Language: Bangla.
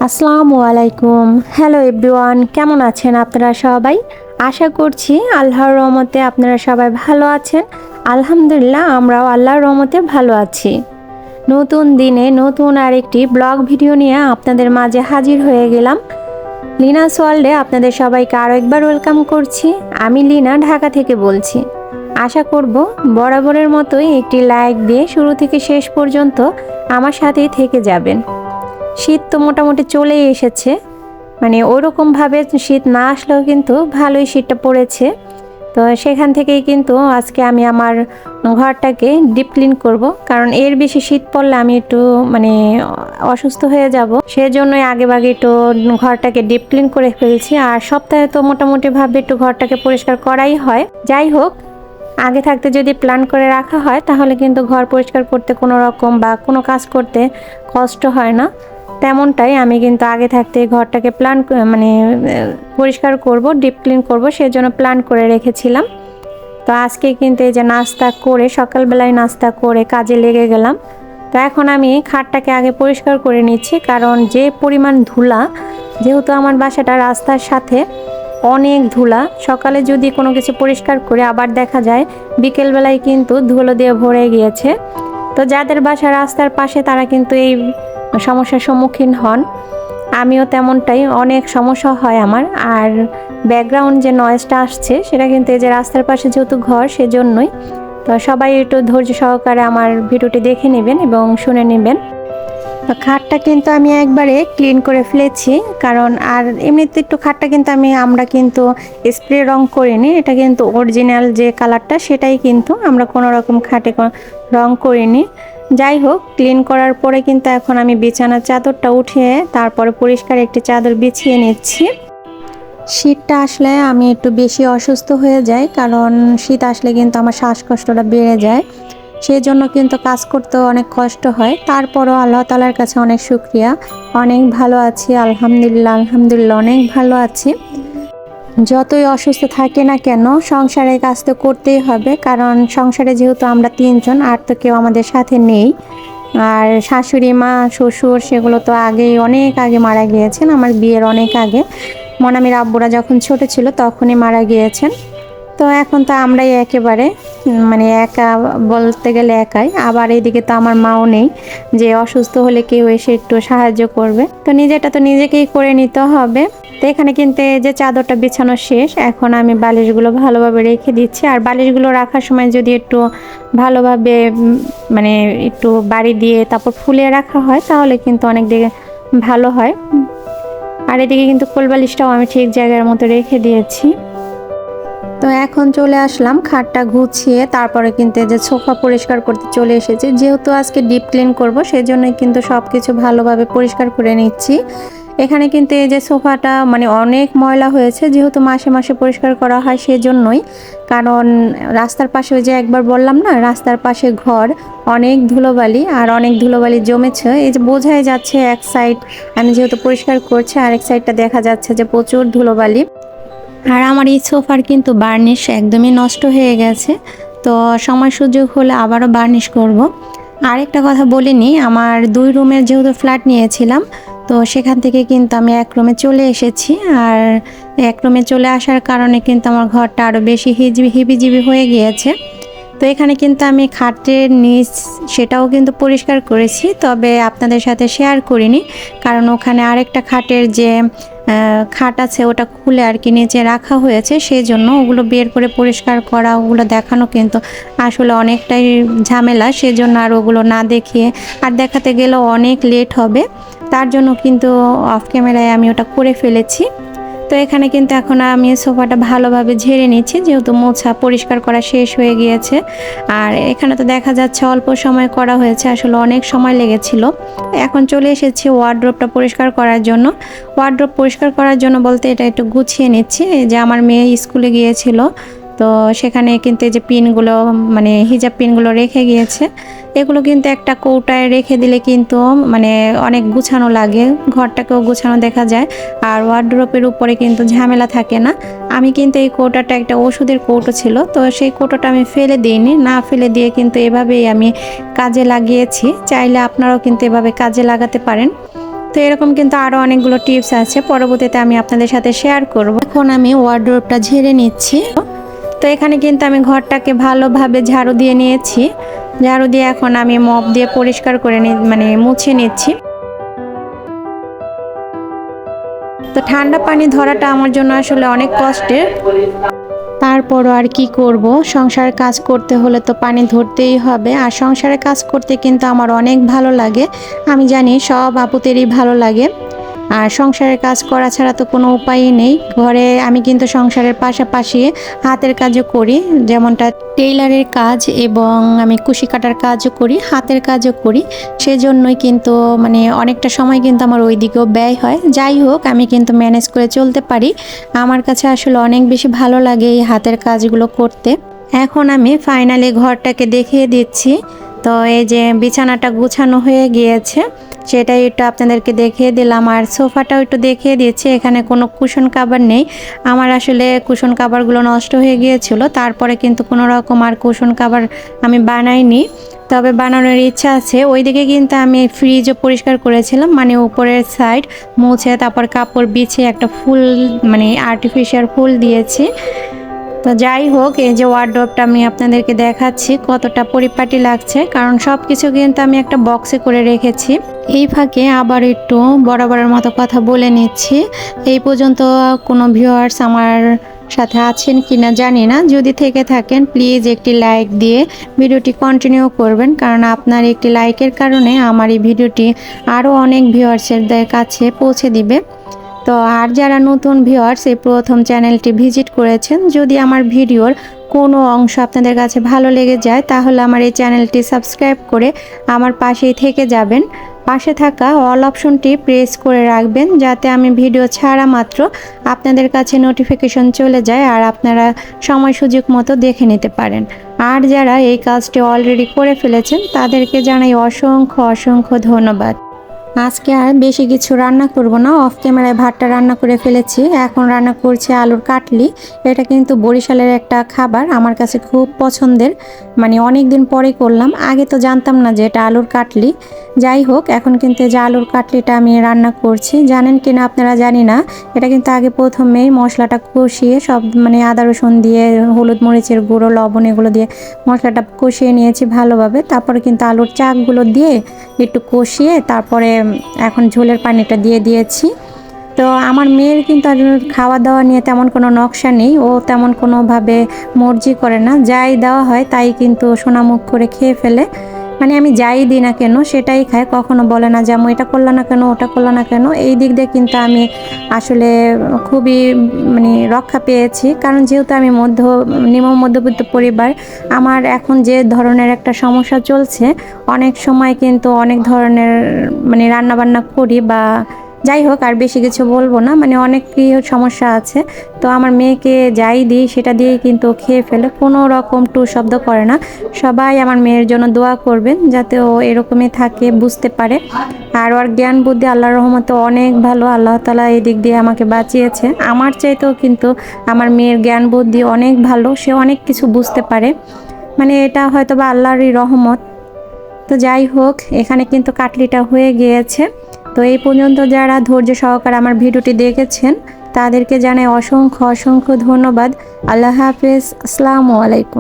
আসসালামু আলাইকুম। হ্যালো এভরিওয়ান, কেমন আছেন আপনারা সবাই? আশা করছি আল্লাহর রহমতে আপনারা সবাই ভালো আছেন। আলহামদুলিল্লাহ, আমরাও আল্লাহর রহমতে ভালো আছি। নতুন দিনে নতুন আরেকটি ব্লগ ভিডিও নিয়ে আপনাদের মাঝে হাজির হয়ে গেলাম। লিনাস ওয়ার্ল্ডে আপনাদের সবাইকে আরও একবার ওয়েলকাম করছি। আমি লিনা, ঢাকা থেকে বলছি। আশা করব বরাবরের মতোই একটি লাইক দিয়ে শুরু থেকে শেষ পর্যন্ত আমার সাথেই থেকে যাবেন। শীত তো মোটামুটি চলেই এসেছে, মানে ওরকমভাবে শীত না আসলেও কিন্তু ভালোই শীতটা পড়েছে। তো সেখান থেকেই কিন্তু আজকে আমি আমার ঘরটাকে ডিপ ক্লিন করব, কারণ এর বেশি শীত পড়লে আমি একটু অসুস্থ হয়ে যাব। সেজন্যই আগেভাগে একটু ঘরটাকে ডিপ ক্লিন করে ফেলছি। আর সপ্তাহে তো মোটামুটিভাবে একটু ঘরটাকে পরিষ্কার করাই হয়। যাই হোক, আগে থাকতে যদি প্ল্যান করে রাখা হয় তাহলে কিন্তু ঘর পরিষ্কার করতে কোনো রকম বা কোনো কাজ করতে কষ্ট হয় না। তেমনটাই আমি কিন্তু আগে থাকতে ঘরটাকে পরিষ্কার করব, ডিপ ক্লিন করব, সেজন্য প্ল্যান করে রেখেছিলাম। তো আজকে কিন্তু এই যে নাস্তা করে, সকালবেলায় নাস্তা করে কাজে লেগে গেলাম। তো এখন আমি খাটটাকে আগে পরিষ্কার করে নিচ্ছি, কারণ যে পরিমাণ ধুলা, যেহেতু আমার বাসাটা রাস্তার সাথে, অনেক ধুলা। সকালে যদি কোনো কিছু পরিষ্কার করে আবার দেখা যায় বিকেলবেলায় কিন্তু ধুলো দিয়ে ভরে গিয়েছে। তো যাদের বাসা রাস্তার পাশে তারা কিন্তু এই সমস্যার সম্মুখীন হন। আমিও তেমনটাই, অনেক সমস্যা হয় আমার। আর ব্যাকগ্রাউন্ড যে নয়েজটা আসছে সেটা কিন্তু এই যে রাস্তার পাশে যেহেতু ঘর, সেজন্যই। তো সবাই একটু ধৈর্য সহকারে আমার ভিডিওটি দেখে নেবেন এবং শুনে নেবেন। তো খাটটা কিন্তু আমি একবারে ক্লিন করে ফেলেছি, কারণ আর এমনিতে একটু খাটটা কিন্তু আমরা কিন্তু স্প্রে রং করিনি। এটা কিন্তু অরিজিনাল যে কালারটা সেটাই কিন্তু আমরা কোনো রকম খাটে রং করিনি। যাই হোক, ক্লিন করার পরে কিন্তু এখন আমি বিছানার চাদরটা উঠিয়ে তারপরে পরিষ্কার একটি চাদর বিছিয়ে নিচ্ছি। শীতটা আসলে আমি একটু বেশি অসুস্থ হয়ে যাই, কারণ শীত আসলে কিন্তু আমার শ্বাসকষ্টটা বেড়ে যায়। সেই জন্য কিন্তু কাজ করতেও অনেক কষ্ট হয়। তারপরও আল্লাহ তাআলার কাছে অনেক শুকরিয়া, অনেক ভালো আছি, আলহামদুলিল্লাহ আলহামদুলিল্লাহ অনেক ভালো আছি। যতই অসুস্থ থাকে না কেন, সংসারের কাজ তো করতেই হবে, কারণ সংসারে যেহেতু আমরা তিনজন, আর তো কেউ আমাদের সাথে নেই। আর শাশুড়ি মা, শ্বশুর সেগুলো তো অনেক আগে মারা গিয়েছেন, আমার বিয়ের অনেক আগে। মনামির আব্বুরা যখন ছোট ছিল তখনই মারা গিয়েছেন। তো এখন তো আমরাই একেবারে একা, বলতে গেলে একাই। আবার এইদিকে তো আমার মাও নেই যে অসুস্থ হলে কেউ এসে একটু সাহায্য করবে। তো নিজেটা তো নিজেকেই করে নিতে হবে। তো এখানে কিন্তু এই যে চাদরটা বিছানো শেষ, এখন আমি বালিশগুলো ভালোভাবে রেখে দিচ্ছি। আর বালিশগুলো রাখার সময় যদি একটু ভালোভাবে একটু বাড়ি দিয়ে তারপর ফুলিয়ে রাখা হয় তাহলে কিন্তু অনেক দিকে ভালো হয়। আর এদিকে কিন্তু কোল বালিশটাও আমি ঠিক জায়গার মতো রেখে দিয়েছি। তো এখন চলে আসলাম খাটটা গুছিয়ে, তারপরে কিন্তু এই যে সোফা পরিষ্কার করতে চলে এসেছি। যেহেতু আজকে ডিপ ক্লিন করব, সেজন্যই কিন্তু সব কিছু ভালোভাবে পরিষ্কার করে নিচ্ছি। এখানে কিন্তু এই যে সোফাটা অনেক ময়লা হয়েছে, যেহেতু মাসে মাসে পরিষ্কার করা হয় সেজন্যই। কারণ রাস্তার পাশে, ওই যে একবার বললাম না, রাস্তার পাশে ঘর, অনেক ধুলোবালি আর অনেক ধুলোবালি জমেছে। এই যে বোঝাই যাচ্ছে এক সাইড আমি যেহেতু পরিষ্কার করছি, আরেক সাইডটা দেখা যাচ্ছে যে প্রচুর ধুলোবালি। আর আমার এই সোফার কিন্তু বার্নিশ একদমই নষ্ট হয়ে গেছে। তো সময় সুযোগ হলে আবারও বার্নিশ করব। আরেকটা কথা বলিনি, আমার 2 রুমের যেহেতু ফ্ল্যাট নিয়েছিলাম, তো সেখান থেকে কিন্তু আমি 1 রুমে চলে এসেছি। আর 1 রুমে চলে আসার কারণে কিন্তু আমার ঘরটা আরও বেশি হিবিজিবি হয়ে গিয়েছে। তো এখানে কিন্তু আমি খাটের নিচ সেটাও কিন্তু পরিষ্কার করেছি, তবে আপনাদের সাথে শেয়ার করিনি, কারণ ওখানে আরেকটা খাটের যে খাট আছে ওটা খুলে আর কি নিচে রাখা হয়েছে, সেই জন্য ওগুলো বের করে পরিষ্কার করা, ওগুলো দেখানো কিন্তু আসলে অনেকটাই ঝামেলা। সেজন্য আর ওগুলো না দেখিয়ে, আর দেখাতে গেলেও অনেক লেট হবে, তার জন্য কিন্তু অফ ক্যামেরায় আমি ওটা করে ফেলেছি। তো এখানে কিন্তু এখন আমি সোফাটা ভালোভাবে ঝেড়ে নিচ্ছি, যেহেতু মোছা পরিষ্কার করা শেষ হয়ে গিয়েছে। আর এখানে তো দেখা যাচ্ছে অল্প সময় করা হয়েছে, আসলে অনেক সময় লেগেছিল। এখন চলে এসেছি ওয়ার্ড্রোবটা পরিষ্কার করার জন্য। ওয়ার্ড্রোব পরিষ্কার করার জন্য বলতে এটা একটু গুছিয়ে নিচ্ছি। যে আমার মেয়ে স্কুলে গিয়েছিল, তো সেখানে কিন্তু এই যে পিনগুলো, হিজাব পিনগুলো রেখে গিয়েছে। এগুলো কিন্তু একটা কৌটায় রেখে দিলে কিন্তু অনেক গুছানো লাগে, ঘরটাকেও গুছানো দেখা যায়। আর ওয়ার্ড্রোবের উপরে কিন্তু ঝামেলা থাকে না। আমি কিন্তু এই কৌটাটা একটা ওষুধের কৌটো ছিল, তো সেই কৌটোটা আমি ফেলে দিইনি, না ফেলে দিয়ে কিন্তু এভাবেই আমি কাজে লাগিয়েছি। চাইলে আপনারাও কিন্তু এভাবে কাজে লাগাতে পারেন। তো এরকম কিন্তু আরও অনেকগুলো টিপস আছে, পরবর্তীতে আমি আপনাদের সাথে শেয়ার করব। এখন আমি ওয়ার্ডরোবটা ঝেড়ে নিচ্ছি। তো এখানে কিন্তু আমি ঘরটাকে ভালোভাবে ঝাড়ু দিয়ে নিয়েছি। ঝাড়ু দিয়ে এখন আমি মপ দিয়ে পরিষ্কার করে মুছে নিচ্ছি। তো ঠান্ডা পানি ধরাটা আমার জন্য আসলে অনেক কষ্টের, তারপরও আর কি করব, সংসারের কাজ করতে হলে তো পানি ধরতেই হবে। আর সংসারের কাজ করতে কিন্তু আমার অনেক ভালো লাগে, আমি জানি সব আপুদেরই ভালো লাগে। আর সংসারের কাজ করা ছাড়া তো কোনো উপায়ই নেই। ঘরে আমি কিন্তু সংসারের পাশাপাশি হাতের কাজও করি, যেমনটা টেইলারের কাজ, এবং আমি কুশি কাটার কাজও করি, হাতের কাজও করি। সেজন্যই কিন্তু অনেকটা সময় কিন্তু আমার ওই দিকেও ব্যয় হয়। যাই হোক, আমি কিন্তু ম্যানেজ করে চলতে পারি। আমার কাছে আসলে অনেক বেশি ভালো লাগে এই হাতের কাজগুলো করতে। এখন আমি ফাইনালি ঘরটাকে দেখিয়ে দিচ্ছি। তো এই যে বিছানাটা গুছানো হয়ে গিয়েছে, সেটাই একটু আপনাদেরকে দেখিয়ে দিলাম। আর সোফাটাও একটু দেখিয়ে দিয়েছি, এখানে কোনো কুশন কাভার নেই। আমার আসলে কুশন কাভারগুলো নষ্ট হয়ে গিয়েছিল, তারপরে কিন্তু কোনো রকম আর কুশন কাভার আমি বানাইনি, তবে বানানোর ইচ্ছা আছে। ওইদিকে কিন্তু আমি ফ্রিজও পরিষ্কার করেছিলাম, উপরের সাইড মুছে তারপর কাপড় বিছিয়ে একটা ফুল আর্টিফিশিয়াল ফুল দিয়েছি। তো যাই হোক, এই যে ওয়ার্ডরোবটা আমি আপনাদেরকে দেখাচ্ছি কতটা পরিপাটি লাগছে, কারণ সব কিছু কিন্তু আমি একটা বক্সে করে রেখেছি। এই ফাঁকে আবার একটু বরাবরের মতো কথা বলে নিচ্ছি। এই পর্যন্ত কোনো ভিউয়ার্স আমার সাথে আছেন কিনা জানি না, যদি থেকে থাকেন প্লিজ একটি লাইক দিয়ে ভিডিওটি কন্টিনিউ করবেন, কারণ আপনার একটি লাইকের কারণে আমার এই ভিডিওটি আরও অনেক ভিউয়ার্সের কাছে পৌঁছে দিবে। তো আর যারা নতুন ভিউয়ার্স এই প্রথম চ্যানেলটি ভিজিট করেছেন, যদি আমার ভিডিওর কোনো অংশ আপনাদের কাছে ভালো লেগে যায়, তাহলে আমার এই চ্যানেলটি সাবস্ক্রাইব করে আমার পাশেই থেকে যাবেন। পাশে থাকা অল অপশনটি প্রেস করে রাখবেন, যাতে আমি ভিডিও ছাড়া মাত্র আপনাদের কাছে নোটিফিকেশন চলে যায় আর আপনারা সময় সুযোগ মতো দেখে নিতে পারেন। আর যারা এই কাজটি অলরেডি করে ফেলেছেন, তাদেরকে জানাই অসংখ্য অসংখ্য ধন্যবাদ। আজকে আর বেশি কিছু রান্না করব না, অফ ক্যামেরায় ভাতটা রান্না করে ফেলেছি। এখন রান্না করছি আলুর কাটলি। এটা কিন্তু বরিশালের একটা খাবার, আমার কাছে খুব পছন্দের। অনেক দিন পরে করলাম, আগে তো জানতাম না যে এটা আলুর কাটলি। যাই হোক, এখন কিন্তু যে আলুর কাটলিটা আমি রান্না করছি, জানেন কিনা আপনারা জানি না, এটা কিন্তু আগে প্রথমেই মশলাটা কষিয়ে সব আদা রসুন দিয়ে, হলুদ মরিচের গুঁড়ো, লবণ এগুলো দিয়ে মশলাটা কষিয়ে নিয়েছি ভালোভাবে। তারপরে কিন্তু আলুর চাকগুলো দিয়ে একটু কষিয়ে তারপরে এখন ঝোলের পানিটা দিয়ে দিয়েছি। তো আমার মেয়ের কিন্তু আর খাওয়া দাওয়া নিয়ে তেমন কোনো নকশা নেই, ও তেমন কোনোভাবে মর্জি করে না, যাই দেওয়া হয় তাই কিন্তু সোনামুখ করে খেয়ে ফেলে। আমি যাই দিই না কেন সেটাই খায়, কখনো বলে না যে আমি এটা করলাম না কেন, ওটা করলাম না কেন। এই দিক দিয়ে কিন্তু আমি আসলে খুবই রক্ষা পেয়েছি, কারণ যেহেতু আমি নিম্ন মধ্যবিত্ত পরিবার, আমার এখন যে ধরনের একটা সমস্যা চলছে, অনেক সময় কিন্তু অনেক ধরনের রান্নাবান্না করি বা যাই হোক, আর বেশি কিছু বলবো না, অনেকই সমস্যা আছে। তো আমার মেয়েকে যাই দিই সেটা দিয়েই কিন্তু খেয়ে ফেলে, কোনো রকম টু শব্দ করে না। সবাই আমার মেয়ের জন্য দোয়া করবেন, যাতে ও এরকমই থাকে, বুঝতে পারে। আর ওর জ্ঞান বুদ্ধি আল্লাহর রহমতে অনেক ভালো, আল্লাহ তাআলা এই দিক দিয়ে আমাকে বাঁচিয়েছে। আমার চাইতেও কিন্তু আমার মেয়ের জ্ঞান বুদ্ধি অনেক ভালো, সে অনেক কিছু বুঝতে পারে। এটা হয়তো বা আল্লাহরই রহমত। তো যাই হোক, এখানে কিন্তু কাটলিটা হয়ে গিয়েছে। তো এই পর্যন্ত যারা ধৈর্য সহকারে আমার ভিডিওটি দেখেছেন, তাদেরকে জানাই অসংখ্য অসংখ্য ধন্যবাদ। আল্লাহ হাফেজ, আসসালামু আলাইকুম।